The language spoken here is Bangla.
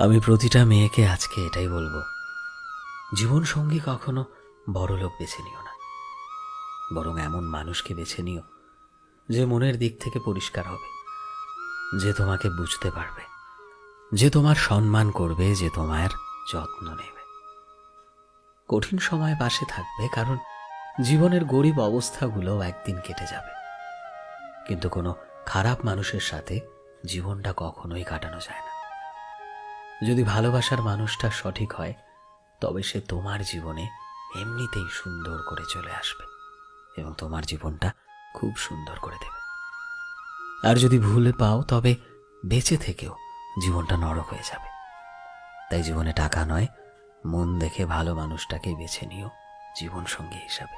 আমি প্রতিটা মেয়েকে আজকে এটাই বলবো, জীবন সঙ্গী কখনো বড়লোক বেছে নিও না, বরং এমন মানুষকে বেছে নিও যে মনের দিক থেকে পরিষ্কার হবে, যে তোমাকে বুঝতে পারবে, যে তোমার সম্মান করবে, যে তোমার যত্ন নেবে, কঠিন সময় পাশে থাকবে। কারণ জীবনের গরিব অবস্থাগুলো একদিন কেটে যাবে, কিন্তু কোনো খারাপ মানুষের সাথে জীবনটা কখনোই কাটানো যায় না। যদি ভালোবাসার মানুষটা সঠিক হয়, তবে সে তোমার জীবনে এমনিতেই সুন্দর করে চলে আসবে এবং তোমার জীবনটা খুব সুন্দর করে দেবে। আর যদি ভুলে পাও, তবে বেঁচে থেকেও জীবনটা নরক হয়ে যাবে। তাই জীবনে টাকা নয়, মন দেখে ভালো মানুষটাকে বেছে নিও জীবন সঙ্গী হিসাবে।